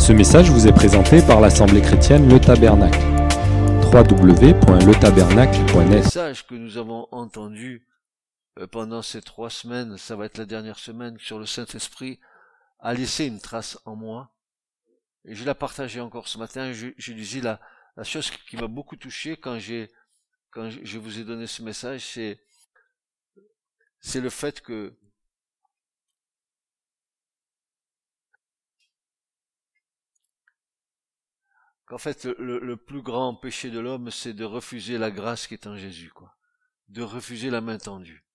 Ce message vous est présenté par l'Assemblée chrétienne Le Tabernacle. www.letabernacle.net. Le message que nous avons entendu pendant ces 3 semaines, ça va être la dernière semaine, sur le Saint-Esprit, a laissé une trace en moi. Et je l'ai partagé encore ce matin. Je disais la chose qui m'a beaucoup touché quand je vous ai donné ce message, c'est le fait qu'en fait le plus grand péché de l'homme, c'est de refuser la grâce qui est en Jésus, quoi. De refuser la main tendue.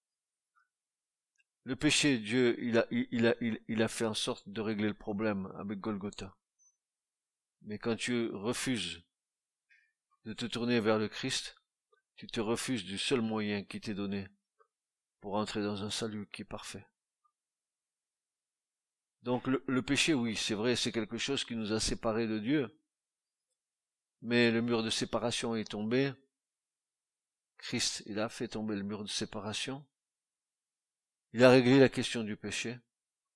Le péché, Dieu, il a fait en sorte de régler le problème avec Golgotha. Mais quand tu refuses de te tourner vers le Christ, tu te refuses du seul moyen qui t'est donné pour entrer dans un salut qui est parfait. Donc le péché, oui, c'est vrai, c'est quelque chose qui nous a séparés de Dieu. Mais le mur de séparation est tombé. Christ, il a fait tomber le mur de séparation. Il a réglé la question du péché.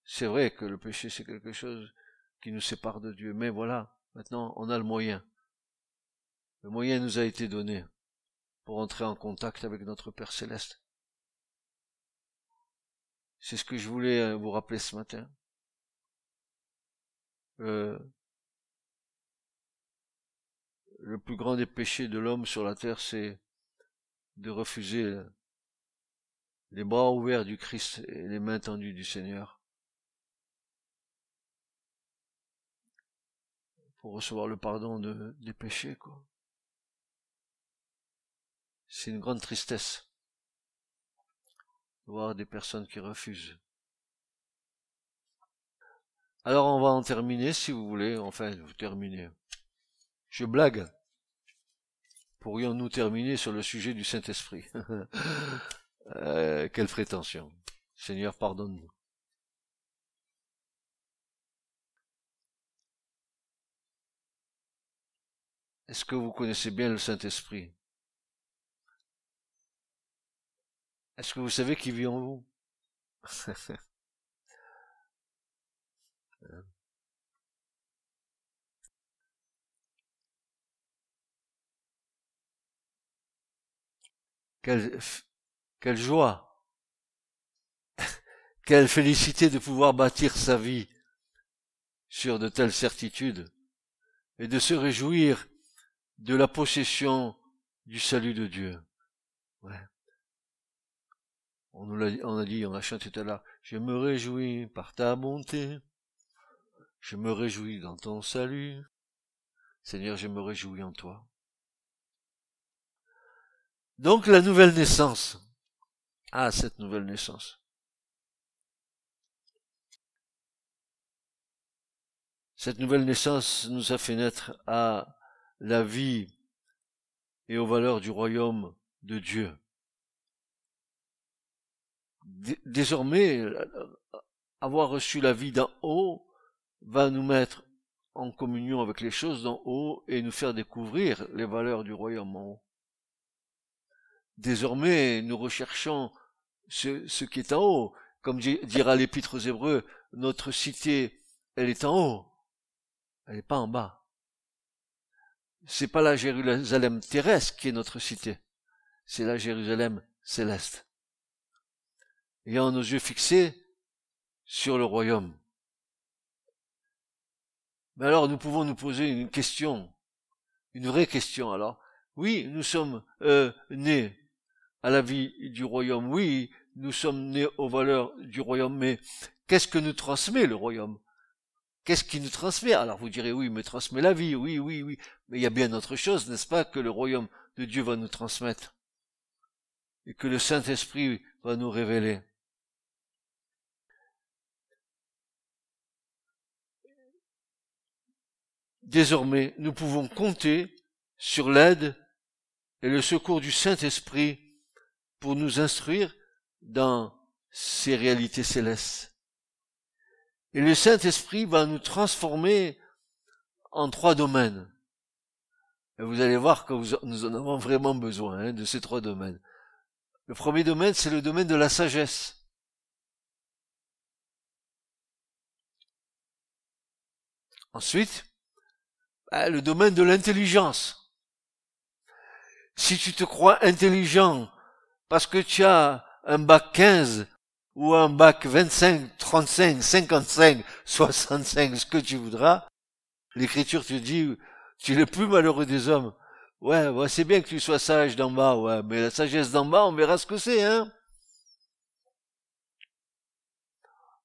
C'est vrai que le péché, c'est quelque chose qui nous sépare de Dieu. Mais voilà, maintenant, on a le moyen. Le moyen nous a été donné pour entrer en contact avec notre Père Céleste. C'est ce que je voulais vous rappeler ce matin. Le plus grand des péchés de l'homme sur la terre, c'est de refuser les bras ouverts du Christ et les mains tendues du Seigneur pour recevoir le pardon des péchés, quoi. C'est une grande tristesse de voir des personnes qui refusent. Alors on va en terminer, si vous voulez. Enfin, vous terminez. Je blague. Pourrions-nous terminer sur le sujet du Saint-Esprit? Quelle prétention. Seigneur, pardonne-nous. Est-ce que vous connaissez bien le Saint-Esprit? Est-ce que vous savez qui vit en vous? Quelle joie, quelle félicité de pouvoir bâtir sa vie sur de telles certitudes et de se réjouir de la possession du salut de Dieu. Ouais. On a chanté tout à l'heure, je me réjouis par ta bonté, je me réjouis dans ton salut. Seigneur, je me réjouis en toi. Donc la nouvelle naissance. Ah, cette nouvelle naissance. Cette nouvelle naissance nous a fait naître à la vie et aux valeurs du royaume de Dieu. Désormais, avoir reçu la vie d'en haut va nous mettre en communion avec les choses d'en haut et nous faire découvrir les valeurs du royaume en haut. Désormais, nous recherchons ce qui est en haut. Comme dira l'Épître aux Hébreux, notre cité, elle est en haut. Elle n'est pas en bas. C'est pas la Jérusalem terrestre qui est notre cité. C'est la Jérusalem céleste. Ayant nos yeux fixés sur le royaume. Mais alors, nous pouvons nous poser une question. Une vraie question, alors. Oui, nous sommes nés à la vie du royaume. Oui, nous sommes nés aux valeurs du royaume. Mais qu'est-ce que nous transmet le royaume? Qu'est-ce qui nous transmet? Alors vous direz, oui, il me transmet la vie, oui. Mais il y a bien autre chose, n'est-ce pas, que le royaume de Dieu va nous transmettre. Et que le Saint-Esprit va nous révéler. Désormais, nous pouvons compter sur l'aide et le secours du Saint-Esprit pour nous instruire dans ces réalités célestes. Et le Saint-Esprit va nous transformer en 3 domaines. Et vous allez voir que nous en avons vraiment besoin, de ces 3 domaines. Le premier domaine, c'est le domaine de la sagesse. Ensuite, le domaine de l'intelligence. Si tu te crois intelligent parce que tu as un bac 15 ou un bac 25, 35, 55, 65, ce que tu voudras, l'Écriture te dit, tu es le plus malheureux des hommes. Ouais, c'est bien que tu sois sage d'en bas, ouais, mais la sagesse d'en bas, on verra ce que c'est, hein.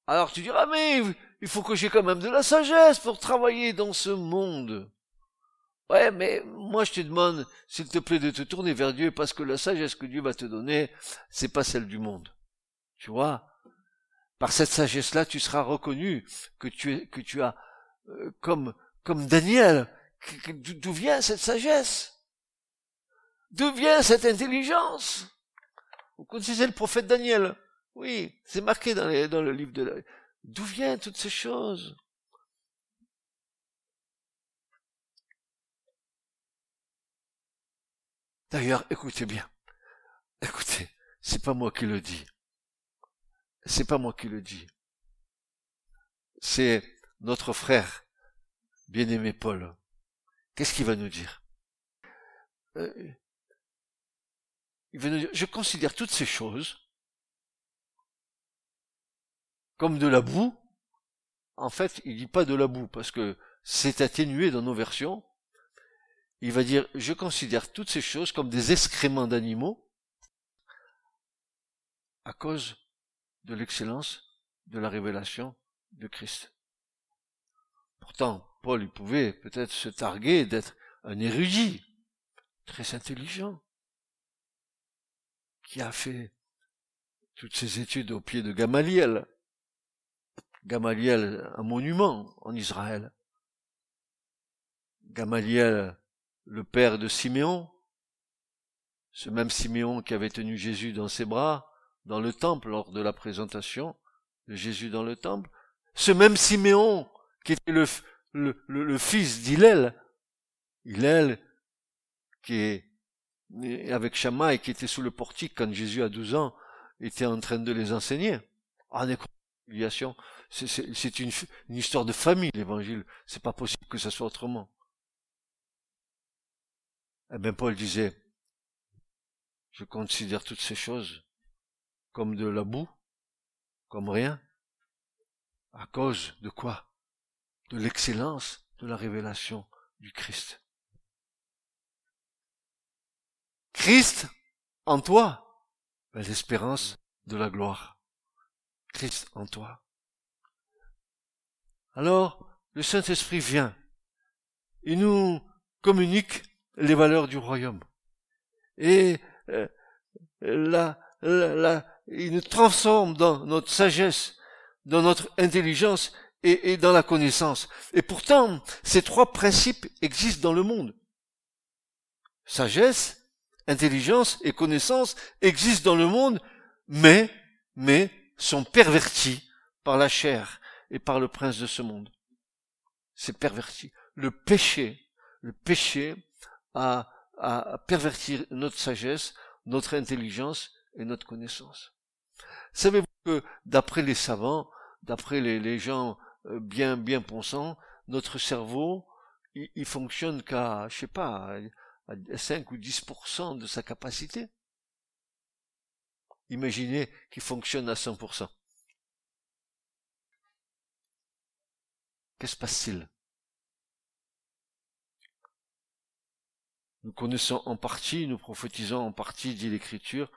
Alors tu diras, mais il faut que j'ai quand même de la sagesse pour travailler dans ce monde. Ouais, mais moi je te demande, s'il te plaît, de te tourner vers Dieu, parce que la sagesse que Dieu va te donner, c'est pas celle du monde. Tu vois? Par cette sagesse-là, tu seras reconnu que tu as, comme Daniel, d'où vient cette sagesse? D'où vient cette intelligence? Vous connaissez le prophète Daniel? Oui, c'est marqué dans le livre de la... D'où viennent toutes ces choses? D'ailleurs, écoutez bien. Écoutez, c'est pas moi qui le dis. C'est pas moi qui le dis. C'est notre frère, bien-aimé Paul. Qu'est-ce qu'il va nous dire? Il va nous dire, je considère toutes ces choses comme de la boue. En fait, il dit pas de la boue, parce que c'est atténué dans nos versions. Il va dire, je considère toutes ces choses comme des excréments d'animaux à cause de l'excellence de la révélation de Christ. Pourtant, Paul, il pouvait peut-être se targuer d'être un érudit, très intelligent, qui a fait toutes ses études au pied de Gamaliel. Gamaliel, un monument en Israël. Gamaliel, le père de Siméon, ce même Siméon qui avait tenu Jésus dans ses bras, dans le temple, lors de la présentation de Jésus dans le temple. Ce même Siméon qui était le fils d'Hillel. Hillel, qui est avec Shammai, qui était sous le portique quand Jésus, à 12 ans, était en train de les enseigner. En réconciliation, c'est une histoire de famille, l'évangile. C'est pas possible que ça soit autrement. Eh bien, Paul disait, je considère toutes ces choses comme de la boue, comme rien, à cause de quoi? De l'excellence de la révélation du Christ. Christ en toi, l'espérance de la gloire. Christ en toi. Alors, le Saint-Esprit vient. Il nous communique les valeurs du royaume. Et il nous transforme dans notre sagesse, dans notre intelligence et dans la connaissance. Et pourtant, ces trois principes existent dans le monde. Sagesse, intelligence et connaissance existent dans le monde, mais sont pervertis par la chair et par le prince de ce monde. C'est perverti. Le péché a perverti notre sagesse, notre intelligence et notre connaissance. Savez-vous que d'après les savants, d'après les gens bien pensants, notre cerveau, il fonctionne qu'à, je sais pas, à 5 ou 10% de sa capacité. Imaginez qu'il fonctionne à 100%. Qu'est-ce qui se passe-t-il? Nous connaissons en partie, nous prophétisons en partie, dit l'Écriture,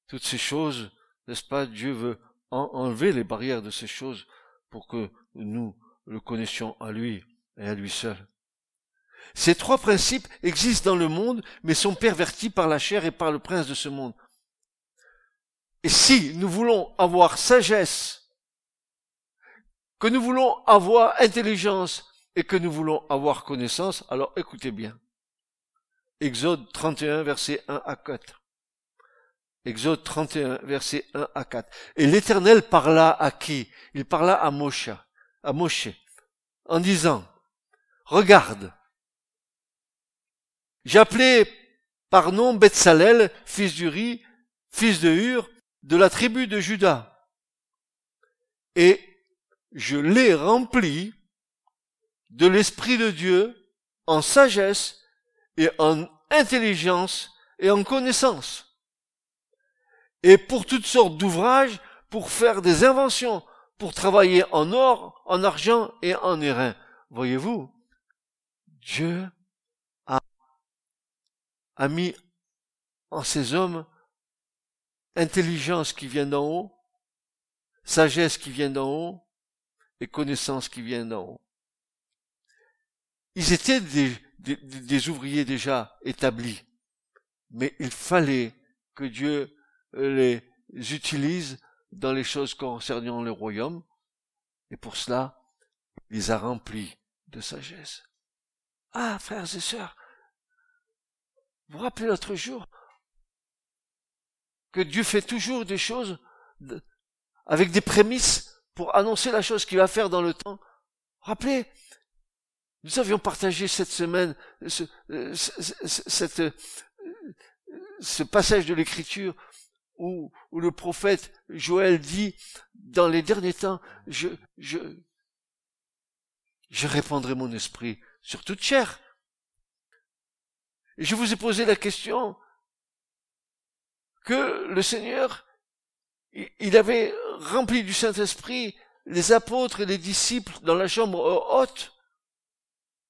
toutes ces choses, n'est-ce pas? Dieu veut enlever les barrières de ces choses pour que nous le connaissions à lui et à lui seul. Ces trois principes existent dans le monde, mais sont pervertis par la chair et par le prince de ce monde. Et si nous voulons avoir sagesse, que nous voulons avoir intelligence et que nous voulons avoir connaissance, alors écoutez bien. Exode 31, versets 1 à 4. Exode 31, versets 1 à 4. Et l'Éternel parla à qui? Il parla à Moshe, en disant, regarde, j'ai appelé par nom Betsalel, fils d'Uri, fils de Hur, de la tribu de Juda. Et je l'ai rempli de l'Esprit de Dieu en sagesse et en intelligence et en connaissance. Et pour toutes sortes d'ouvrages, pour faire des inventions, pour travailler en or, en argent et en airain. Voyez-vous, Dieu a mis en ces hommes intelligence qui vient d'en haut, sagesse qui vient d'en haut et connaissance qui vient d'en haut. Ils étaient des ouvriers déjà établis, mais il fallait que Dieu les utilise dans les choses concernant le royaume, et pour cela, il les a remplis de sagesse. Ah, frères et sœurs, vous vous rappelez l'autre jour que Dieu fait toujours des choses avec des prémices pour annoncer la chose qu'il va faire dans le temps. Vous vous rappelez, nous avions partagé cette semaine ce passage de l'Écriture où le prophète Joël dit, dans les derniers temps, je répandrai mon esprit sur toute chair. Et je vous ai posé la question que le Seigneur, il avait rempli du Saint-Esprit les apôtres et les disciples dans la chambre haute,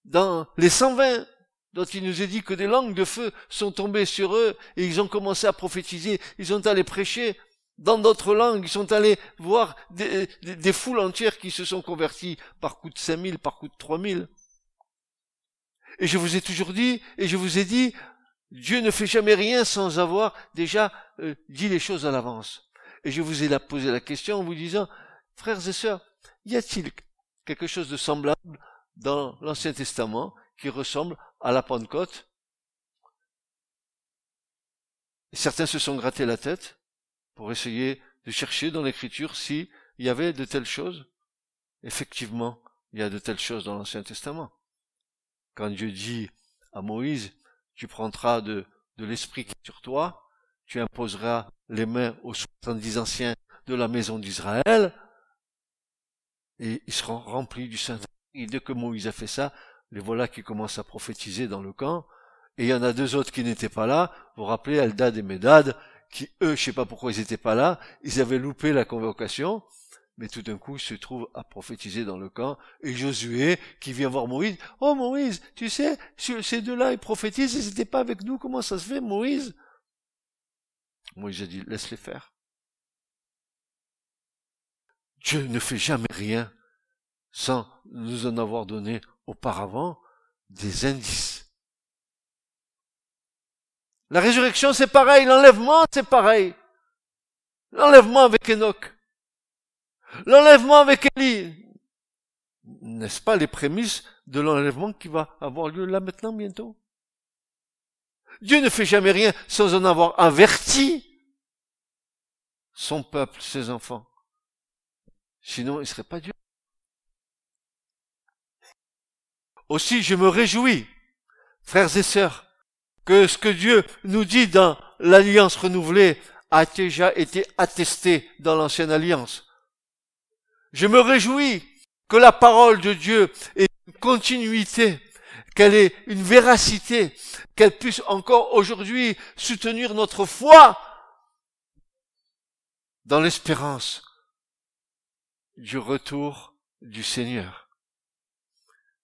dans les 120, dont il nous est dit que des langues de feu sont tombées sur eux et ils ont commencé à prophétiser, ils sont allés prêcher dans d'autres langues, ils sont allés voir des foules entières qui se sont converties par coup de 5000, par coup de 3000. Et je vous ai toujours dit, et je vous ai dit, Dieu ne fait jamais rien sans avoir déjà dit les choses à l'avance. Et je vous ai posé la question en vous disant, frères et sœurs, y a-t-il quelque chose de semblable dans l'Ancien Testament qui ressemble à la Pentecôte? Et certains se sont grattés la tête pour essayer de chercher dans l'Écriture s'il y avait de telles choses. Effectivement, il y a de telles choses dans l'Ancien Testament. Quand Dieu dit à Moïse, tu prendras de l'Esprit qui est sur toi, tu imposeras les mains aux 70 anciens de la maison d'Israël, et ils seront remplis du Saint-Esprit. Et dès que Moïse a fait ça, les voilà qui commencent à prophétiser dans le camp, et il y en a 2 autres qui n'étaient pas là, vous vous rappelez, Eldad et Médad, qui eux, je sais pas pourquoi ils étaient pas là, ils avaient loupé la convocation, mais tout d'un coup, ils se trouvent à prophétiser dans le camp, et Josué, qui vient voir Moïse, « Oh Moïse, tu sais, ces 2-là, ils prophétisent, ils n'étaient pas avec nous, comment ça se fait, Moïse ?» Moïse a dit, « Laisse-les faire. » Dieu ne fait jamais rien sans nous en avoir donné auparavant des indices. La résurrection, c'est pareil, l'enlèvement, c'est pareil. L'enlèvement avec Enoch. L'enlèvement avec Élie. N'est-ce pas les prémices de l'enlèvement qui va avoir lieu là maintenant bientôt? Dieu ne fait jamais rien sans en avoir averti son peuple, ses enfants. Sinon, il ne serait pas Dieu. Aussi, je me réjouis, frères et sœurs, que ce que Dieu nous dit dans l'Alliance renouvelée a déjà été attesté dans l'Ancienne Alliance. Je me réjouis que la parole de Dieu ait une continuité, qu'elle ait une véracité, qu'elle puisse encore aujourd'hui soutenir notre foi dans l'espérance du retour du Seigneur.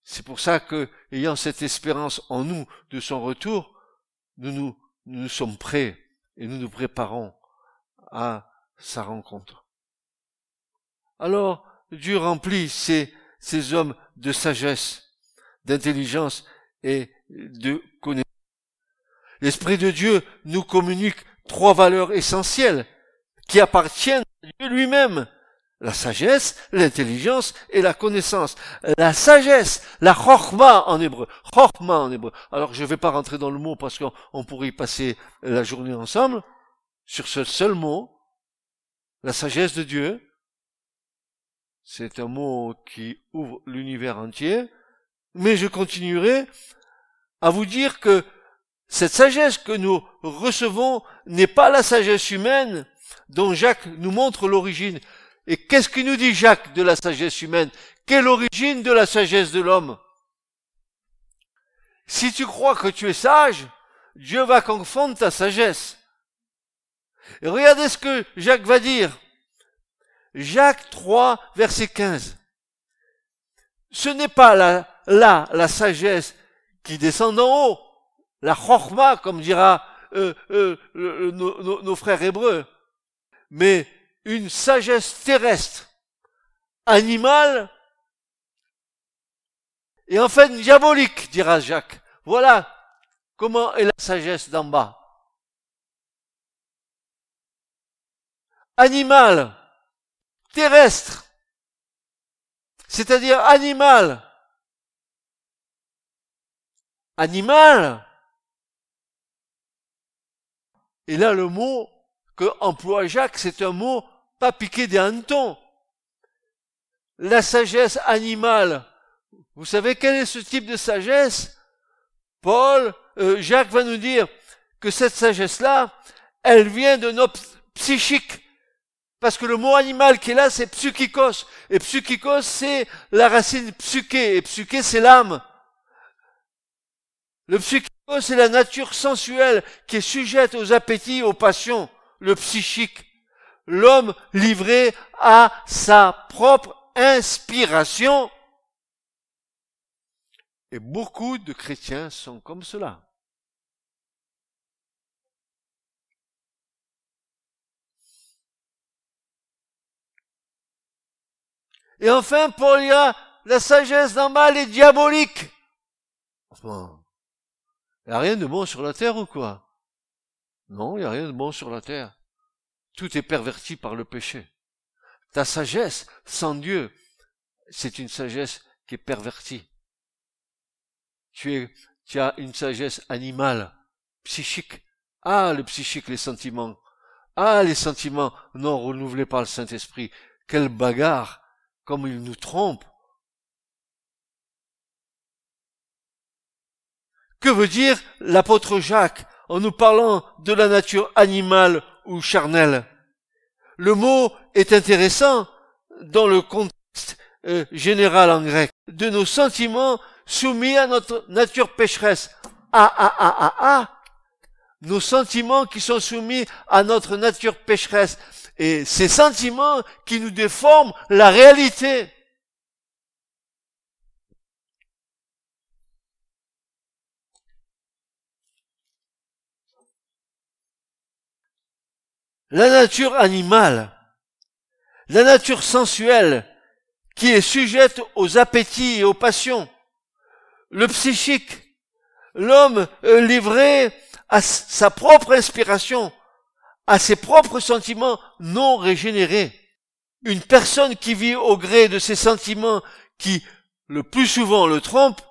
C'est pour ça que, ayant cette espérance en nous de son retour, nous sommes prêts et nous nous préparons à sa rencontre. Alors, Dieu remplit ces hommes de sagesse, d'intelligence et de connaissance. L'Esprit de Dieu nous communique 3 valeurs essentielles qui appartiennent à Dieu lui-même. La sagesse, l'intelligence et la connaissance. La sagesse, la chorma en hébreu. Chorma en hébreu. Alors je ne vais pas rentrer dans le mot parce qu'on pourrait y passer la journée ensemble. Sur ce seul mot, la sagesse de Dieu, c'est un mot qui ouvre l'univers entier. Mais je continuerai à vous dire que cette sagesse que nous recevons n'est pas la sagesse humaine dont Jacques nous montre l'origine. Et qu'est-ce qu'il nous dit Jacques de la sagesse humaine? Quelle origine de la sagesse de l'homme? si tu crois que tu es sage, Dieu va confondre ta sagesse. Et regardez ce que Jacques va dire. Jacques 3, verset 15. Ce n'est pas la sagesse qui descend d'en haut, la chorma, comme dira nos frères hébreux, mais une sagesse terrestre, animale, et enfin diabolique, dira Jacques. Voilà comment est la sagesse d'en bas. Animale, terrestre, c'est-à-dire animal. Animal. Et là, le mot que emploie Jacques, c'est un mot pas piqué des hannetons. La sagesse animale. Vous savez quel est ce type de sagesse? Jacques va nous dire que cette sagesse-là, elle vient de notre psychique. Parce que le mot animal qui est là, c'est psychikos. Et psychikos, c'est la racine psyché. Et psyché, c'est l'âme. Le psychikos, c'est la nature sensuelle qui est sujette aux appétits, aux passions. Le psychique. L'homme livré à sa propre inspiration. Et beaucoup de chrétiens sont comme cela. Et enfin, Paul dira, la sagesse d'en bas, elle est diabolique. Enfin, il n'y a rien de bon sur la terre ou quoi? Non, il n'y a rien de bon sur la terre. Tout est perverti par le péché. Ta sagesse, sans Dieu, c'est une sagesse qui est pervertie. Tu as une sagesse animale, psychique. Ah, le psychique, les sentiments. Ah, les sentiments non renouvelés par le Saint-Esprit. Quelle bagarre, comme il nous trompe. Que veut dire l'apôtre Jacques en nous parlant de la nature animale ou charnelle? Le mot est intéressant dans le contexte général en grec. De nos sentiments soumis à notre nature pécheresse. Nos sentiments qui sont soumis à notre nature pécheresse. Et ces sentiments qui nous déforment la réalité. La nature animale, la nature sensuelle, qui est sujette aux appétits et aux passions, le psychique, l'homme livré à sa propre inspiration, à ses propres sentiments non régénérés. Une personne qui vit au gré de ses sentiments qui, le plus souvent, le trompent,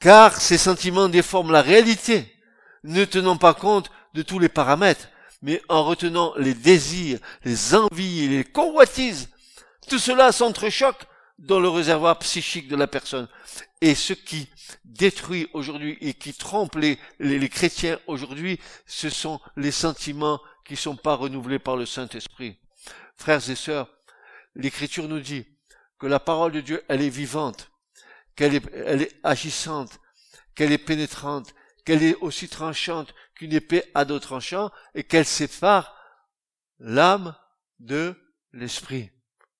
car ces sentiments déforment la réalité, ne tenant pas compte de tous les paramètres, mais en retenant les désirs, les envies et les convoitises. Tout cela s'entrechoque dans le réservoir psychique de la personne. Et ce qui détruit aujourd'hui et qui trompe les chrétiens aujourd'hui, ce sont les sentiments qui ne sont pas renouvelés par le Saint-Esprit. Frères et sœurs, l'Écriture nous dit que la parole de Dieu, elle est vivante, elle est agissante, qu'elle est pénétrante, qu'elle est aussi tranchante qu'une épée à deux tranchants et qu'elle sépare l'âme de l'esprit.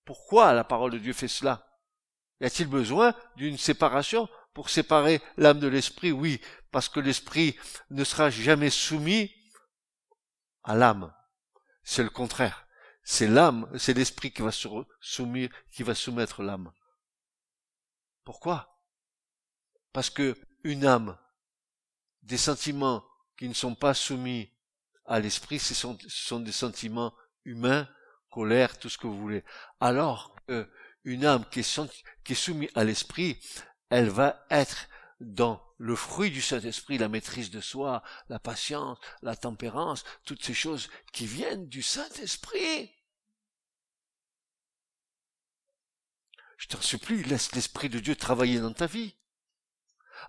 Pourquoi la parole de Dieu fait cela? Y a-t-il besoin d'une séparation pour séparer l'âme de l'esprit? Oui, parce que l'esprit ne sera jamais soumis à l'âme. C'est le contraire. C'est l'âme, c'est l'esprit qui va soumettre l'âme. Pourquoi? Parce que une âme, des sentiments qui ne sont pas soumis à l'esprit, ce sont des sentiments humains, colère, tout ce que vous voulez. Alors une âme qui est soumise à l'esprit, elle va être dans le fruit du Saint-Esprit, la maîtrise de soi, la patience, la tempérance, toutes ces choses qui viennent du Saint-Esprit. Je t'en supplie, laisse l'Esprit de Dieu travailler dans ta vie.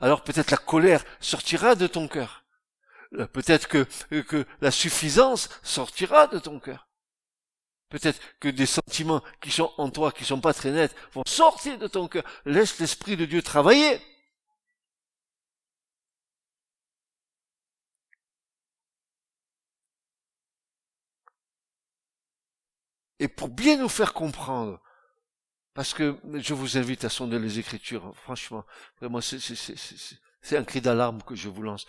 Alors peut-être la colère sortira de ton cœur. Peut-être que la suffisance sortira de ton cœur. Peut-être que des sentiments qui sont en toi, qui sont pas très nets, vont sortir de ton cœur. Laisse l'Esprit de Dieu travailler. Et pour bien nous faire comprendre, parce que je vous invite à sonder les Écritures, franchement, vraiment, c'est un cri d'alarme que je vous lance.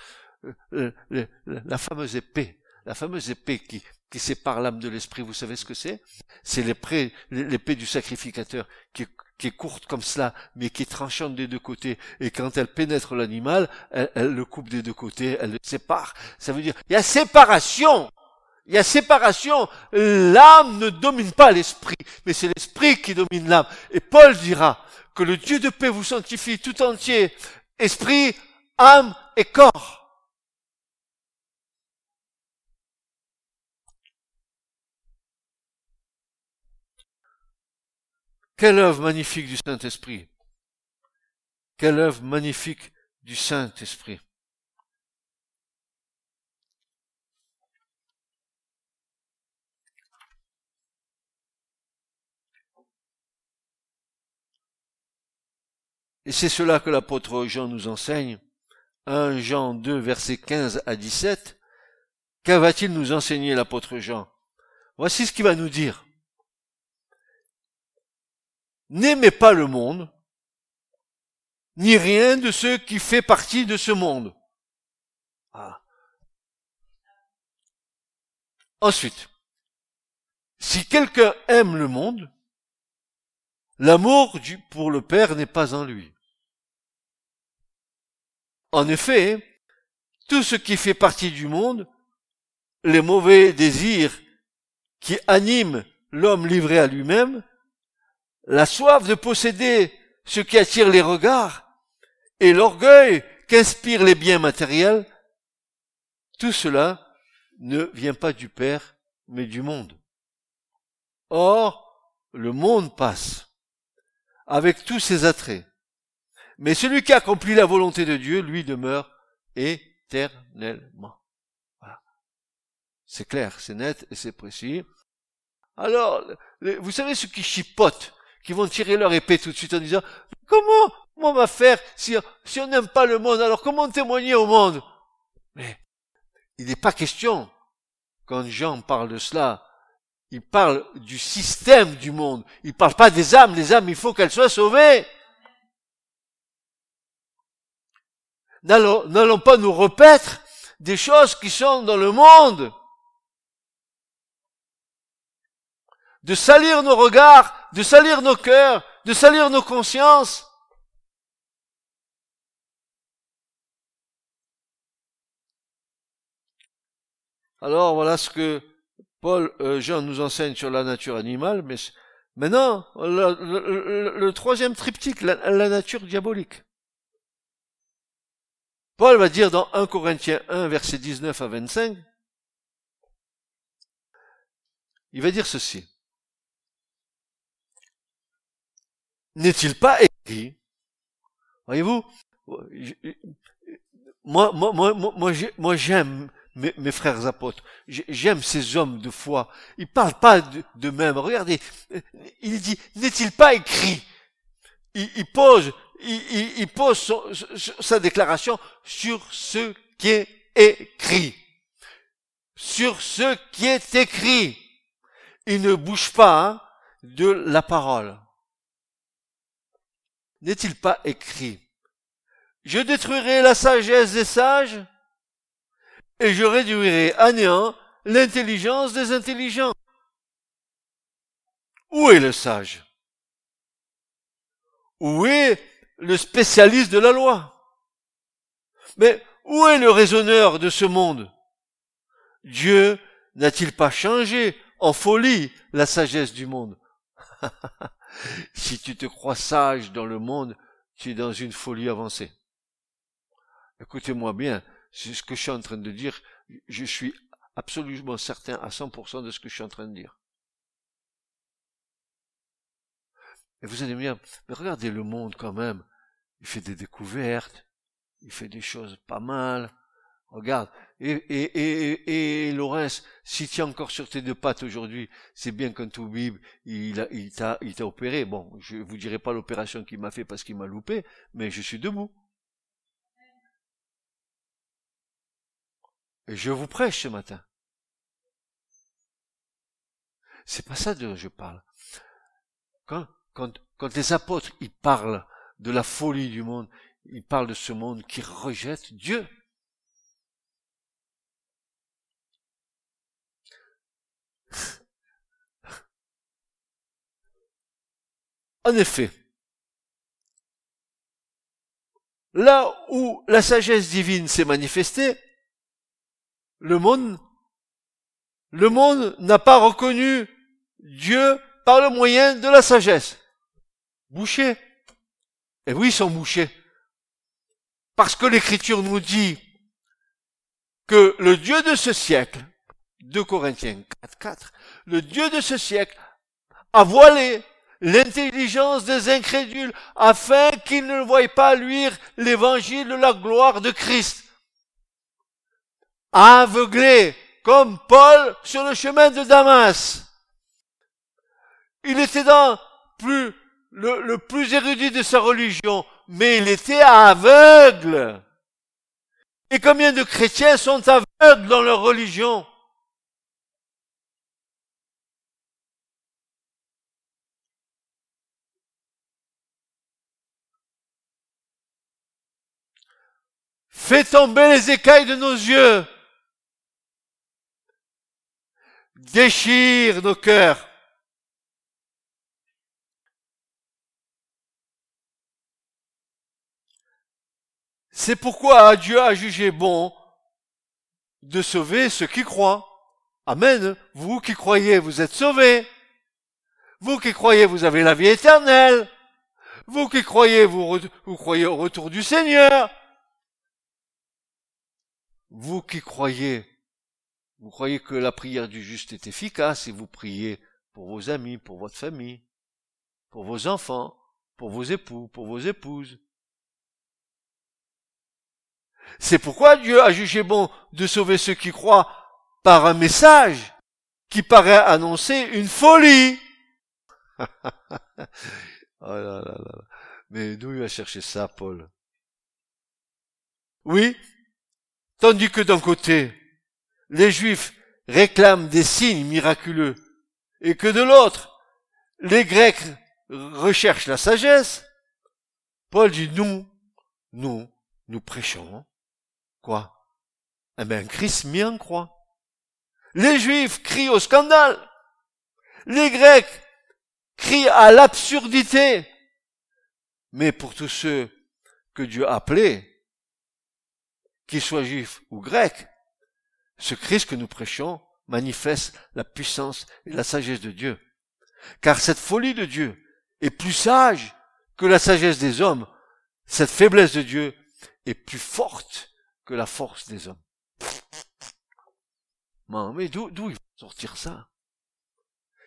La fameuse épée qui sépare l'âme de l'esprit, vous savez ce que c'est? C'est l'épée du sacrificateur qui est courte comme cela, mais qui est tranchante des deux côtés. Et quand elle pénètre l'animal, elle le coupe des deux côtés, elle le sépare. Ça veut dire, il y a séparation. Il y a séparation. L'âme ne domine pas l'esprit, mais c'est l'esprit qui domine l'âme. Et Paul dira que le Dieu de paix vous sanctifie tout entier, esprit, âme et corps. Quelle œuvre magnifique du Saint-Esprit. Quelle œuvre magnifique du Saint-Esprit. Et c'est cela que l'apôtre Jean nous enseigne. 1 Jean 2, versets 15 à 17. Que va-t-il nous enseigner l'apôtre Jean? Voici ce qu'il va nous dire. N'aimez pas le monde, ni rien de ce qui fait partie de ce monde. Ah. Ensuite, si quelqu'un aime le monde, l'amour pour le Père n'est pas en lui. En effet, tout ce qui fait partie du monde, les mauvais désirs qui animent l'homme livré à lui-même, la soif de posséder ce qui attire les regards et l'orgueil qu'inspirent les biens matériels, tout cela ne vient pas du Père, mais du monde. Or, le monde passe, avec tous ses attraits. Mais celui qui accomplit la volonté de Dieu, lui demeure éternellement. Voilà. C'est clair, c'est net et c'est précis. Alors, vous savez ceux qui chipotent, qui vont tirer leur épée tout de suite en disant « Comment on va faire si on n'aime pas le monde, alors comment témoigner au monde ?» Mais il n'est pas question, quand Jean parle de cela, il parle du système du monde. Il parle pas des âmes. Les âmes, il faut qu'elles soient sauvées. N'allons pas nous repaître des choses qui sont dans le monde. De salir nos regards, de salir nos cœurs, de salir nos consciences. Alors voilà ce que Jean nous enseigne sur la nature animale, mais maintenant, le troisième triptyque, la nature diabolique. Paul va dire dans 1 Corinthiens 1, versets 19 à 25, il va dire ceci. N'est-il pas écrit, voyez-vous, moi j'aime mes frères apôtres, j'aime ces hommes de foi, ils parlent pas d'eux-mêmes, regardez, il dit, n'est-il pas écrit, il pose sa déclaration sur ce qui est écrit. Sur ce qui est écrit. Il ne bouge pas de la parole. N'est-il pas écrit? Je détruirai la sagesse des sages et je réduirai à néant l'intelligence des intelligents. Où est le sage? Où est le spécialiste de la loi? Mais où est le raisonneur de ce monde? Dieu n'a-t-il pas changé en folie la sagesse du monde? Si tu te crois sage dans le monde, tu es dans une folie avancée. Écoutez-moi bien, c'est ce que je suis en train de dire, je suis absolument certain à 100% de ce que je suis en train de dire. Et vous allez me dire, mais regardez le monde quand même, il fait des découvertes, il fait des choses pas mal, regarde, et Laurence, si tu es encore sur tes deux pattes aujourd'hui, c'est bien qu'un toubib, il t'a opéré, bon, je vous dirai pas l'opération qu'il m'a fait parce qu'il m'a loupé, mais je suis debout. Et je vous prêche ce matin. C'est pas ça dont je parle. Quand les apôtres, ils parlent de la folie du monde, ils parlent de ce monde qui rejette Dieu. En effet, là où la sagesse divine s'est manifestée, le monde n'a pas reconnu Dieu par le moyen de la sagesse. Bouchés. Et oui, ils sont bouchés. Parce que l'Écriture nous dit que le Dieu de ce siècle, 2 Corinthiens 4:4, le Dieu de ce siècle a voilé l'intelligence des incrédules afin qu'ils ne voient pas luire l'évangile de la gloire de Christ. Aveuglé comme Paul sur le chemin de Damas. Il était le plus érudit de sa religion, mais il était aveugle. Et combien de chrétiens sont aveugles dans leur religion? Fais tomber les écailles de nos yeux. Déchire nos cœurs. C'est pourquoi Dieu a jugé bon de sauver ceux qui croient. Amen. Vous qui croyez, vous êtes sauvés. Vous qui croyez, vous avez la vie éternelle. Vous qui croyez, vous croyez au retour du Seigneur. Vous qui croyez, vous croyez que la prière du juste est efficace et vous priez pour vos amis, pour votre famille, pour vos enfants, pour vos époux, pour vos épouses. C'est pourquoi Dieu a jugé bon de sauver ceux qui croient par un message qui paraît annoncer une folie. Oh là là là. Mais d'où il va chercher ça, Paul? Oui, tandis que d'un côté, les Juifs réclament des signes miraculeux et que de l'autre, les Grecs recherchent la sagesse, Paul dit nous prêchons. Quoi? Eh bien, Christ mis en croix. Les Juifs crient au scandale. Les Grecs crient à l'absurdité. Mais pour tous ceux que Dieu a appelés, qu'ils soient juifs ou grecs, ce Christ que nous prêchons manifeste la puissance et la sagesse de Dieu. Car cette folie de Dieu est plus sage que la sagesse des hommes. Cette faiblesse de Dieu est plus forte que la force des hommes. Mais d'où ils vont sortir ça?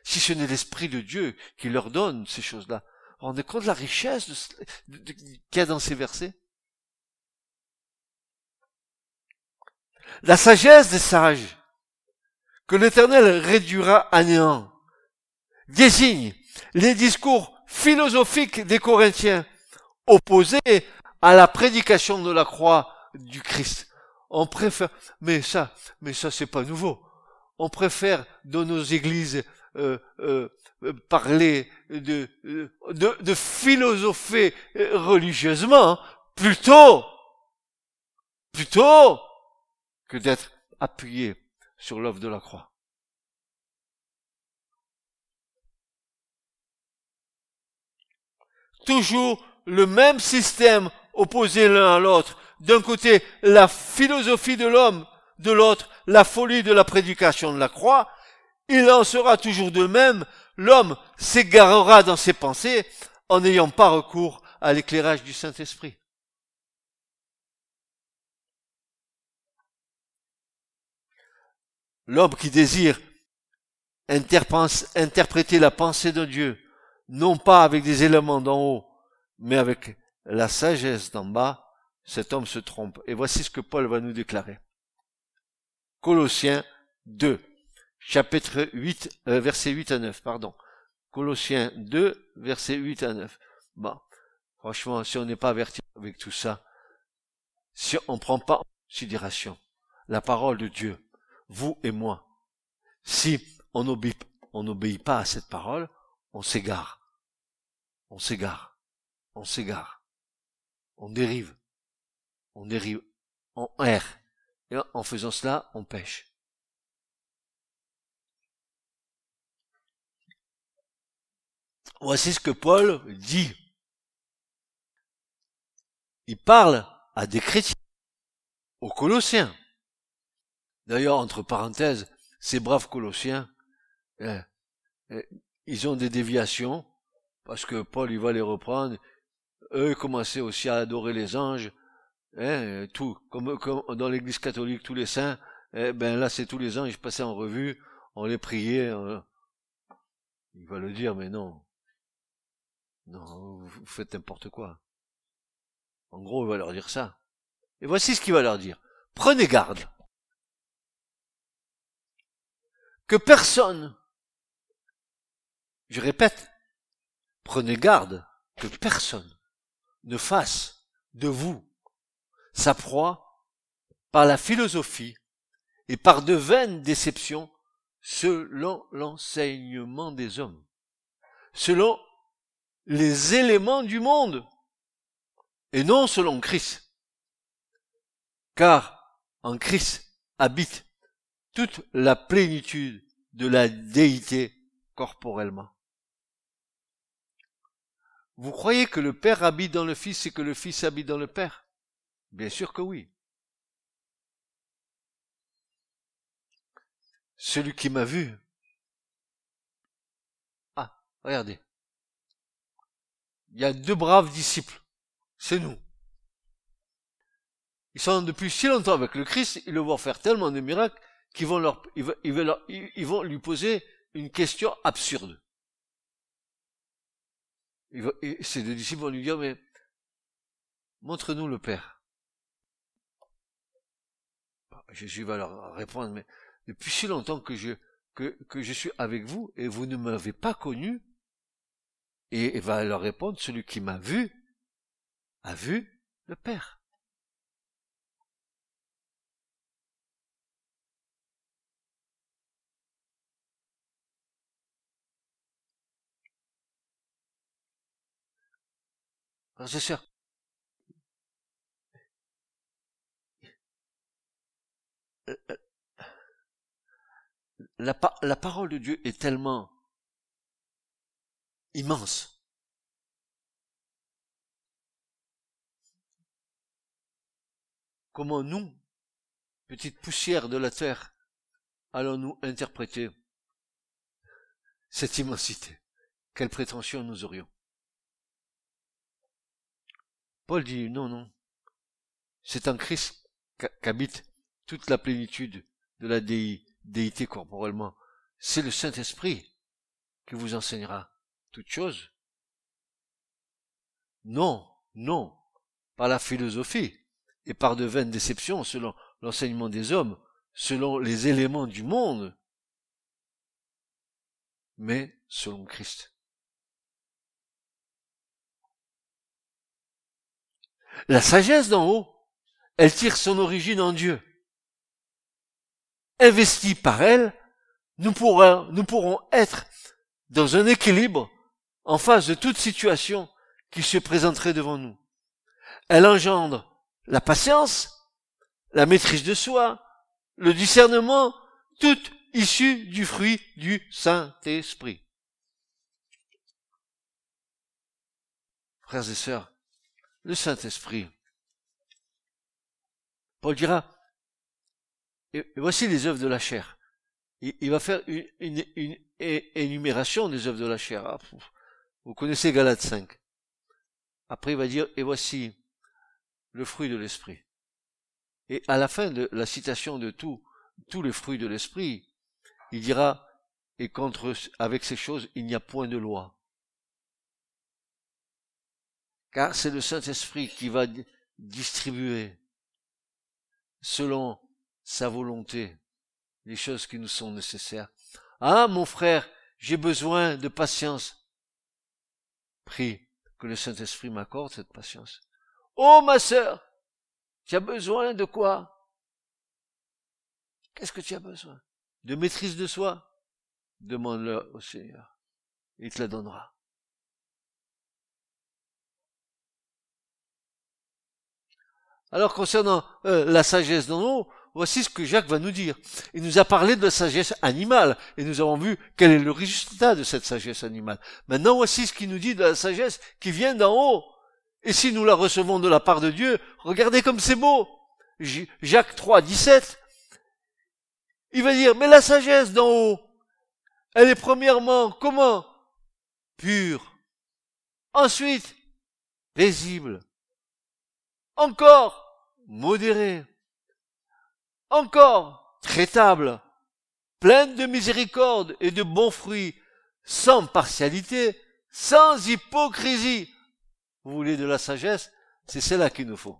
Si ce n'est l'Esprit de Dieu qui leur donne ces choses-là. Vous vous rendez compte de la richesse qu'il y a dans ces versets? La sagesse des sages, que l'Éternel réduira à néant, désigne les discours philosophiques des Corinthiens, opposés à la prédication de la croix du Christ. On préfère, mais ça c'est pas nouveau. On préfère dans nos églises parler de philosopher religieusement plutôt que d'être appuyé sur l'œuvre de la croix. Toujours le même système opposé l'un à l'autre. D'un côté, la philosophie de l'homme, de l'autre, la folie de la prédication de la croix. Il en sera toujours de même. L'homme s'égarera dans ses pensées en n'ayant pas recours à l'éclairage du Saint-Esprit. L'homme qui désire interpréter la pensée de Dieu, non pas avec des éléments d'en haut, mais avec la sagesse d'en bas, cet homme se trompe. Et voici ce que Paul va nous déclarer. Colossiens 2, chapitre 8, versets 8 à 9, pardon. Colossiens 2, versets 8 à 9. Bon, franchement, si on n'est pas averti avec tout ça, si on ne prend pas en considération la parole de Dieu, vous et moi, si on n'obéit on n'obéit pas à cette parole, on s'égare. On s'égare. On s'égare. On dérive. On dérive. On erre. Et en faisant cela, on pêche. Voici ce que Paul dit. Il parle à des chrétiens, aux Colossiens. D'ailleurs, entre parenthèses, ces braves Colossiens, ils ont des déviations, parce que Paul, il va les reprendre. Eux commençaient aussi à adorer les anges, tout, comme dans l'église catholique, tous les saints, ben là, c'est tous les anges passaient en revue, on les priait, il va le dire, mais non, vous faites n'importe quoi. En gros, il va leur dire ça. Et voici ce qu'il va leur dire. Prenez garde que personne, je répète, prenez garde que personne ne fasse de vous sa proie par la philosophie et par de vaines déceptions selon l'enseignement des hommes, selon les éléments du monde, et non selon Christ. Car en Christ habite toute la plénitude de la déité corporellement. Vous croyez que le Père habite dans le Fils et que le Fils habite dans le Père? Bien sûr que oui. Celui qui m'a vu. Ah, regardez. Il y a deux braves disciples. C'est nous. Ils sont depuis si longtemps avec le Christ, ils le voient faire tellement de miracles qu'ils vont ils vont lui poser une question absurde. Ces deux disciples vont lui dire, mais montre-nous le Père. Jésus va leur répondre, mais depuis si longtemps que je suis avec vous et vous ne m'avez pas connu. Et il va leur répondre, celui qui m'a vu a vu le Père. Frères et sœurs, la parole de Dieu est tellement immense. Comment nous, petite poussière de la terre, allons-nous interpréter cette immensité? Quelle prétention nous aurions? Paul dit non. C'est en Christ qu'habite toute la plénitude de la déité corporellement. C'est le Saint-Esprit qui vous enseignera toutes choses. Non, par la philosophie et par de vaines déceptions selon l'enseignement des hommes, selon les éléments du monde, mais selon Christ. La sagesse d'en haut, elle tire son origine en Dieu. Investis par elle, nous pourrons être dans un équilibre en face de toute situation qui se présenterait devant nous. Elle engendre la patience, la maîtrise de soi, le discernement, tout issu du fruit du Saint-Esprit. Frères et sœurs, le Saint-Esprit, Paul dira, et voici les œuvres de la chair. Il va faire une énumération des œuvres de la chair. Vous connaissez Galates 5. Après, il va dire, et voici le fruit de l'esprit. Et à la fin de la citation de tous les fruits de l'esprit, il dira, et avec ces choses, il n'y a point de loi. Car c'est le Saint-Esprit qui va distribuer, selon sa volonté, les choses qui nous sont nécessaires. Ah, mon frère, j'ai besoin de patience. Prie que le Saint-Esprit m'accorde cette patience. Oh, ma sœur, tu as besoin de quoi? Qu'est-ce que tu as besoin? De maîtrise de soi? demande-le au Seigneur. Il te la donnera. Alors concernant la sagesse dans nous, voici ce que Jacques va nous dire. Il nous a parlé de la sagesse animale, et nous avons vu quel est le résultat de cette sagesse animale. Maintenant, voici ce qu'il nous dit de la sagesse qui vient d'en haut. Et si nous la recevons de la part de Dieu, regardez comme c'est beau. Jacques 3, 17, il va dire, mais la sagesse d'en haut, elle est premièrement, comment? Pure. Ensuite, paisible. Encore, modérée. Encore, traitable. Pleine de miséricorde et de bons fruits, sans partialité, sans hypocrisie. Vous voulez de la sagesse? C'est celle-là qu'il nous faut.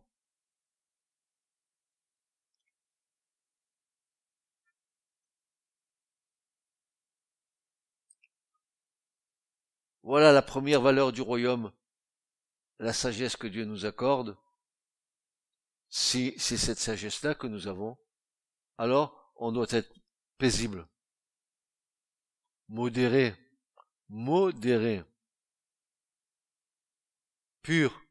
Voilà la première valeur du royaume, la sagesse que Dieu nous accorde. Si c'est cette sagesse-là que nous avons, alors on doit être paisible, modéré, pur,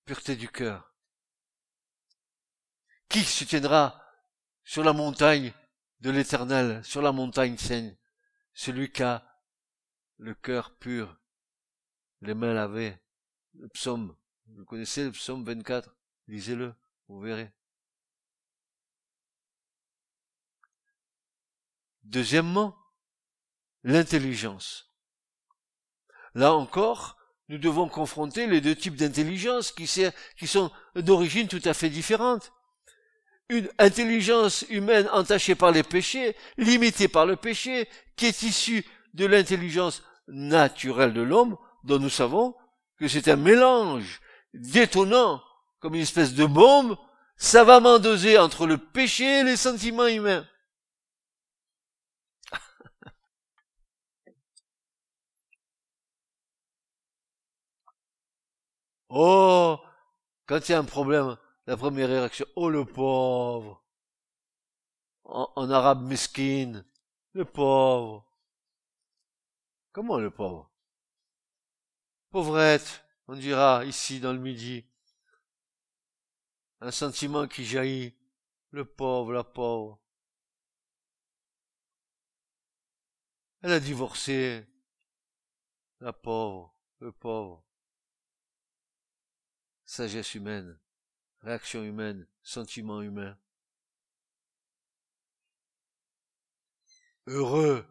pureté du cœur. Qui se tiendra sur la montagne de l'Éternel, sur la montagne sainte? Celui qui a le cœur pur, les mains lavées. Le psaume, vous connaissez le psaume 24? Lisez-le, vous verrez. Deuxièmement, l'intelligence. Là encore, nous devons confronter les deux types d'intelligence qui sont d'origine tout à fait différente. Une intelligence humaine entachée par les péchés, limitée par le péché, qui est issue de l'intelligence naturelle de l'homme, dont nous savons que c'est un mélange détonnant, comme une espèce de bombe, savamment dosée entre le péché et les sentiments humains. Oh, quand il y a un problème, la première réaction, oh le pauvre, en arabe mesquine, le pauvre. Comment le pauvre? Pauvrette, on dira ici dans le Midi. Un sentiment qui jaillit, le pauvre, la pauvre. Elle a divorcé, la pauvre, le pauvre. Sagesse humaine, réaction humaine, sentiment humain. Heureux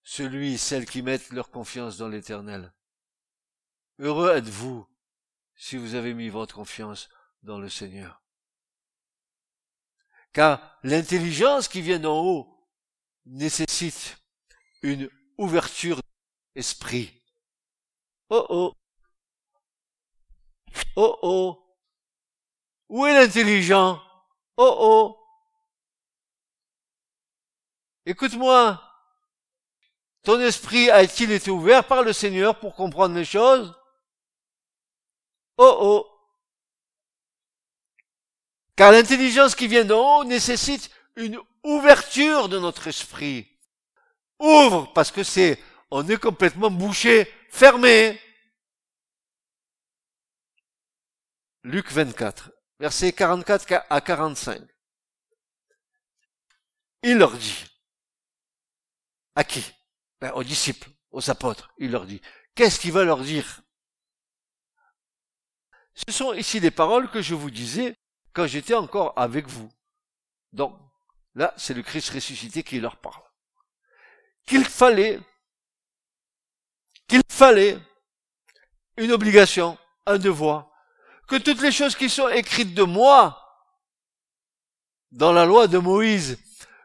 celui et celle qui mettent leur confiance dans l'Éternel. Heureux êtes-vous si vous avez mis votre confiance dans le Seigneur. Car l'intelligence qui vient d'en haut nécessite une ouverture d'esprit. Oh oh. Oh oh. Où est l'intelligent? Oh oh. Écoute-moi. Ton esprit a-t-il été ouvert par le Seigneur pour comprendre les choses? Oh oh. Car l'intelligence qui vient d'en haut nécessite une ouverture de notre esprit. Ouvre, parce que on est complètement bouché, fermé. Luc 24, versets 44 à 45. Il leur dit, à qui? Aux disciples, aux apôtres, il leur dit. Qu'est-ce qu'il va leur dire? Ce sont ici les paroles que je vous disais quand j'étais encore avec vous. Donc, là, c'est le Christ ressuscité qui leur parle. Qu'il fallait une obligation, un devoir, que toutes les choses qui sont écrites de moi dans la loi de Moïse,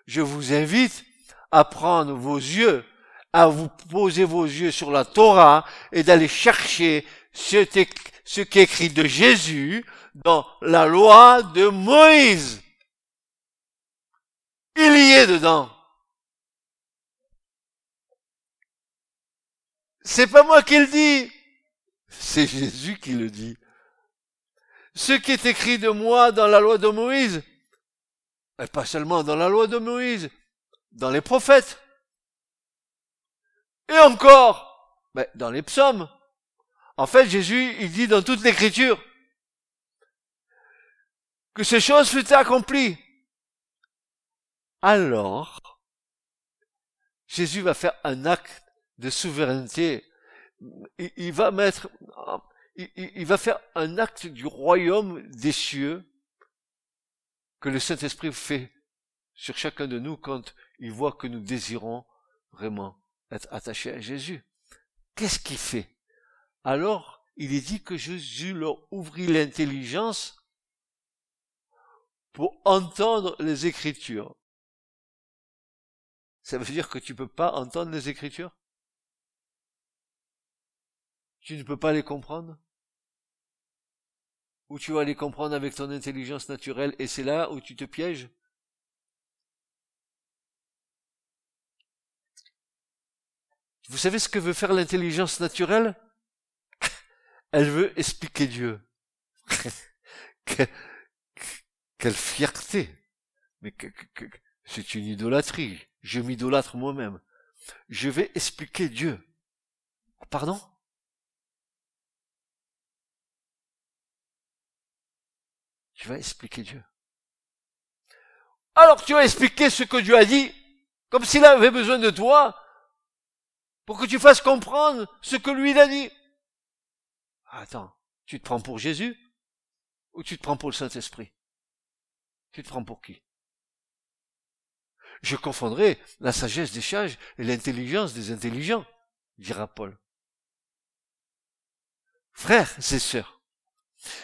je vous invite à prendre vos yeux, à vous poser vos yeux sur la Torah et d'aller chercher ce qui est écrit de Jésus dans la loi de Moïse. Il y est dedans. C'est pas moi qui le dis, c'est Jésus qui le dit. Ce qui est écrit de moi dans la loi de Moïse, Et pas seulement dans la loi de Moïse, dans les prophètes. Et encore, dans les psaumes. En fait, Jésus, il dit dans toute l'écriture que ces choses furent accomplies. Alors, Jésus va faire un acte de souveraineté. Il va faire un acte du royaume des cieux que le Saint-Esprit fait sur chacun de nous quand il voit que nous désirons vraiment être attachés à Jésus. Qu'est-ce qu'il fait? Alors, il est dit que Jésus leur ouvrit l'intelligence pour entendre les Écritures. Ça veut dire que tu peux pas entendre les Écritures? Tu ne peux pas les comprendre? Ou tu vas les comprendre avec ton intelligence naturelle et c'est là où tu te pièges? Vous savez ce que veut faire l'intelligence naturelle? Elle veut expliquer Dieu. Quelle fierté! Mais c'est une idolâtrie. Je m'idolâtre moi-même. Je vais expliquer Dieu. Pardon? Tu vas expliquer Dieu. Alors tu vas expliquer ce que Dieu a dit, comme s'il avait besoin de toi, pour que tu fasses comprendre ce que lui il a dit. Attends, tu te prends pour Jésus ou tu te prends pour le Saint-Esprit? Tu te prends pour qui? Je confondrai la sagesse des sages et l'intelligence des intelligents, dira Paul. Frères et sœurs,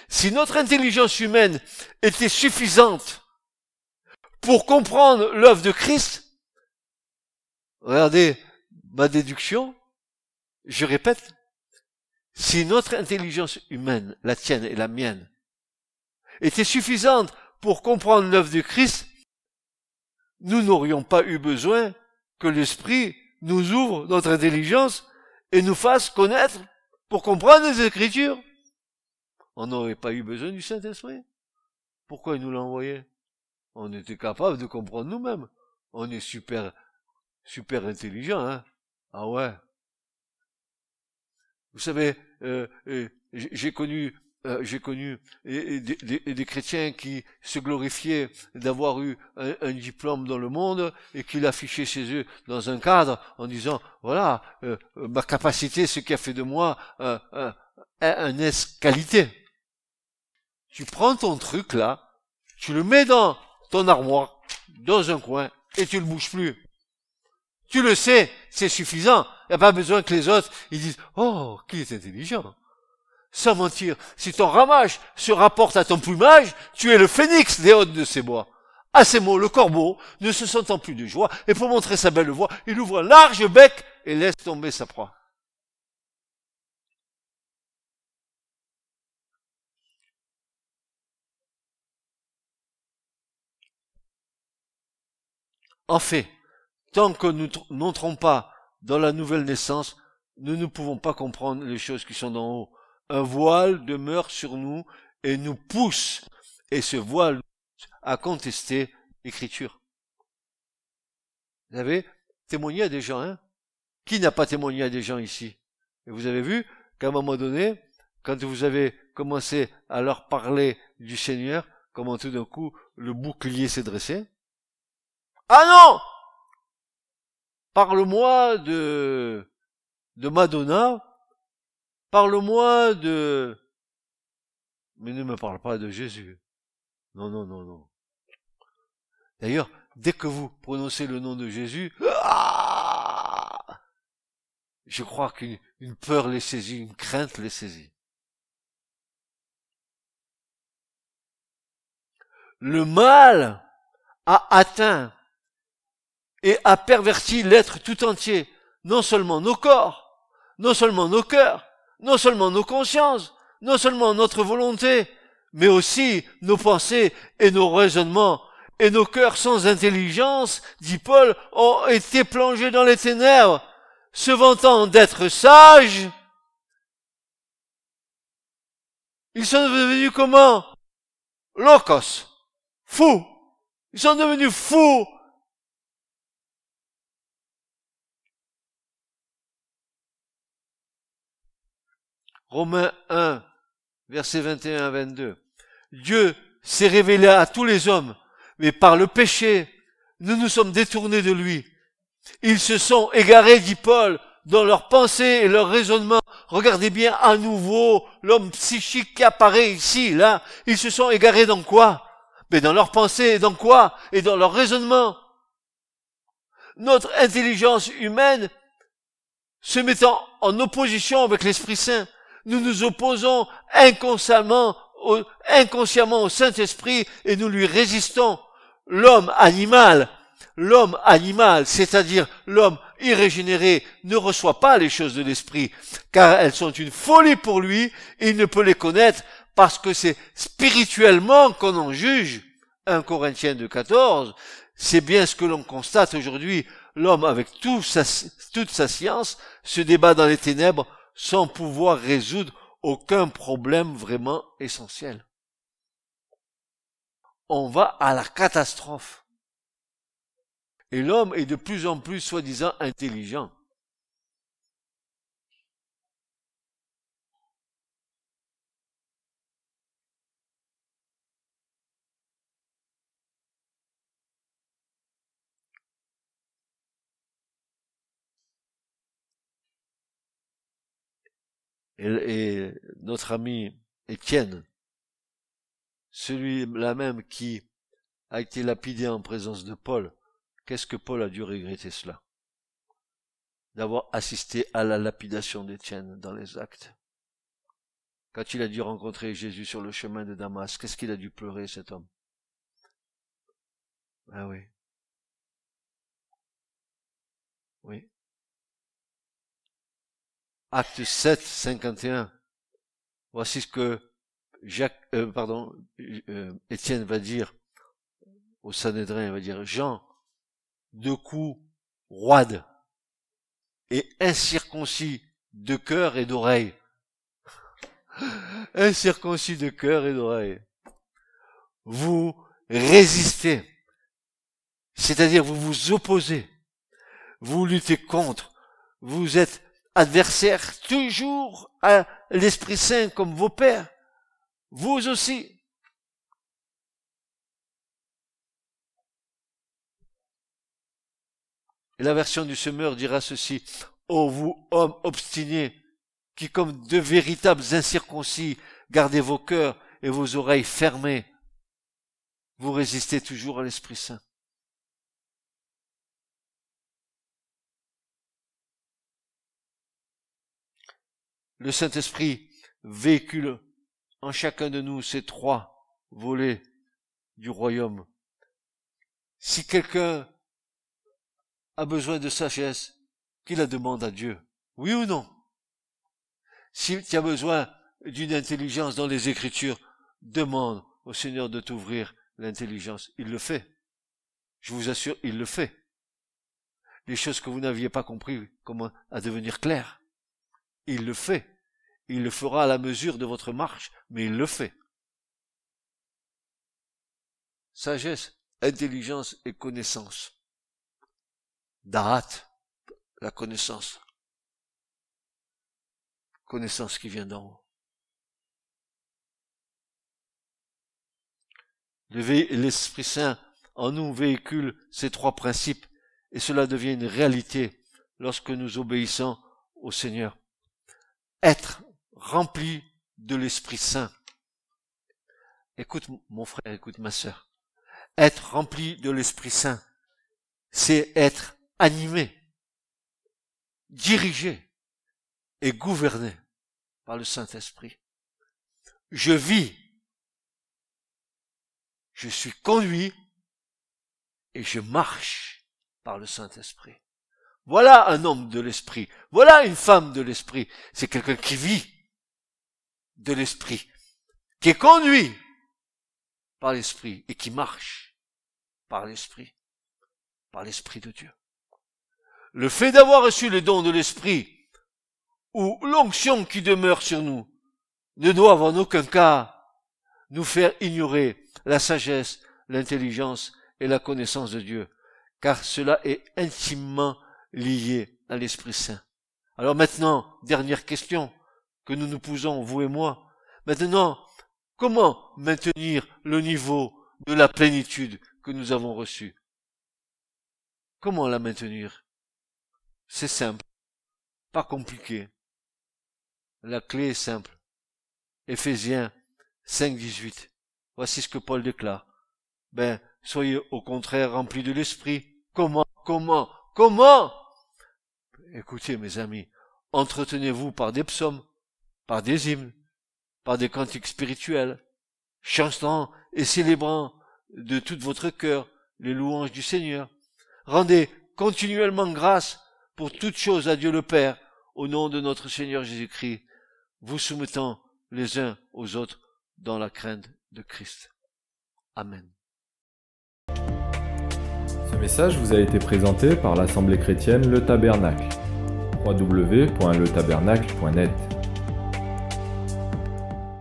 si notre intelligence humaine était suffisante pour comprendre l'œuvre de Christ, regardez ma déduction, je répète, si notre intelligence humaine, la tienne et la mienne, était suffisante pour comprendre l'œuvre de Christ, nous n'aurions pas eu besoin que l'Esprit nous ouvre notre intelligence et nous fasse connaître pour comprendre les Écritures. On n'aurait pas eu besoin du Saint-Esprit. Pourquoi il nous l'a envoyé? On était capable de comprendre nous-mêmes. On est super intelligent, hein? Ah ouais. Vous savez, j'ai connu des chrétiens qui se glorifiaient d'avoir eu un diplôme dans le monde et qui l'affichaient chez eux dans un cadre en disant voilà ma capacité, ce qui a fait de moi un S-qualité. Tu prends ton truc là, tu le mets dans ton armoire, dans un coin, et tu le bouges plus. Tu le sais, c'est suffisant. Il n'y a pas besoin que les autres ils disent oh, qui est intelligent. Sans mentir, si ton ramage se rapporte à ton plumage, tu es le phénix des hôtes de ces bois. À ces mots, le corbeau, ne se sentant plus de joie, et pour montrer sa belle voix, il ouvre un large bec et laisse tomber sa proie. En fait, tant que nous n'entrons pas dans la nouvelle naissance, nous ne pouvons pas comprendre les choses qui sont d'en haut. Un voile demeure sur nous et nous pousse, et ce voile à contester l'Écriture. Vous avez témoigné à des gens, hein? Qui n'a pas témoigné à des gens ici? Et vous avez vu qu'à un moment donné, quand vous avez commencé à leur parler du Seigneur, comment tout d'un coup le bouclier s'est dressé? Ah non! Parle-moi de Madonna, parle-moi de... Mais ne me parle pas de Jésus. Non, non, non, non. D'ailleurs, dès que vous prononcez le nom de Jésus, je crois qu'une peur les saisit, une crainte les saisit. Le mal a atteint et a perverti l'être tout entier, non seulement nos corps, non seulement nos cœurs, non seulement nos consciences, non seulement notre volonté, mais aussi nos pensées et nos raisonnements. Et nos cœurs sans intelligence, dit Paul, ont été plongés dans les ténèbres, se vantant d'être sages. Ils sont devenus comment? Locos, fous. Ils sont devenus fous. Romains 1, versets 21 à 22. Dieu s'est révélé à tous les hommes, mais par le péché, nous nous sommes détournés de lui. Ils se sont égarés, dit Paul, dans leurs pensées et leurs raisonnements. Regardez bien à nouveau l'homme psychique qui apparaît ici, là. Ils se sont égarés dans quoi? Mais dans leurs pensées, et dans quoi? Et dans leurs raisonnements. Notre intelligence humaine se mettant en opposition avec l'Esprit Saint, nous nous opposons inconsciemment au Saint-Esprit et nous lui résistons. L'homme animal, c'est-à-dire l'homme irrégénéré, ne reçoit pas les choses de l'Esprit, car elles sont une folie pour lui, et il ne peut les connaître parce que c'est spirituellement qu'on en juge. 1 Corinthiens 2,14, c'est bien ce que l'on constate aujourd'hui. L'homme, avec toute sa science, se débat dans les ténèbres sans pouvoir résoudre aucun problème vraiment essentiel. On va à la catastrophe. Et l'homme est de plus en plus soi-disant intelligent. Et notre ami Étienne, celui-là même qui a été lapidé en présence de Paul, qu'est-ce que Paul a dû regretter cela? D'avoir assisté à la lapidation d'Étienne dans les Actes. Quand il a dû rencontrer Jésus sur le chemin de Damas, qu'est-ce qu'il a dû pleurer, cet homme? Ah oui. Oui. Acte 7, 51. Voici ce que Étienne va dire au Sanhédrin, il va dire: Jean, de coups roide et incirconcis de cœur et d'oreille. Incirconcis de cœur et d'oreille. Vous résistez, c'est-à-dire vous vous opposez, vous luttez contre, vous êtes adversaire toujours à l'Esprit Saint comme vos pères, vous aussi. Et la version du semeur dira ceci: ô vous, hommes obstinés, qui comme de véritables incirconcis, gardez vos cœurs et vos oreilles fermées, vous résistez toujours à l'Esprit Saint. Le Saint-Esprit véhicule en chacun de nous ces trois volets du royaume. Si quelqu'un a besoin de sagesse, qu'il la demande à Dieu. Oui ou non? Si tu as besoin d'une intelligence dans les Écritures, demande au Seigneur de t'ouvrir l'intelligence. Il le fait. Je vous assure, il le fait. Les choses que vous n'aviez pas compris, comment à devenir claires. Il le fait. Il le fera à la mesure de votre marche, mais il le fait. Sagesse, intelligence et connaissance. Da'at, la connaissance. Connaissance qui vient d'en haut. L'Esprit Saint en nous véhicule ces trois principes, et cela devient une réalité lorsque nous obéissons au Seigneur. Être rempli de l'Esprit Saint. Écoute mon frère, écoute ma sœur. Être rempli de l'Esprit Saint, c'est être animé, dirigé et gouverné par le Saint-Esprit. Je vis, je suis conduit et je marche par le Saint-Esprit. Voilà un homme de l'Esprit. Voilà une femme de l'Esprit. C'est quelqu'un qui vit de l'Esprit, qui est conduit par l'Esprit et qui marche par l'Esprit de Dieu. Le fait d'avoir reçu le don de l'Esprit ou l'onction qui demeure sur nous ne doivent en aucun cas nous faire ignorer la sagesse, l'intelligence et la connaissance de Dieu, car cela est intimement lié à l'Esprit Saint. Alors maintenant, dernière question que nous nous posons, vous et moi. Maintenant, comment maintenir le niveau de la plénitude que nous avons reçue? Comment la maintenir? C'est simple, pas compliqué. La clé est simple. Éphésiens 5:18. Voici ce que Paul déclare. Soyez au contraire remplis de l'Esprit. Comment? Écoutez, mes amis, entretenez-vous par des psaumes, par des hymnes, par des cantiques spirituels, chantant et célébrant de tout votre cœur les louanges du Seigneur. Rendez continuellement grâce pour toutes choses à Dieu le Père, au nom de notre Seigneur Jésus-Christ, vous soumettant les uns aux autres dans la crainte de Christ. Amen. Ce message vous a été présenté par l'Assemblée chrétienne Le Tabernacle. www.letabernacle.net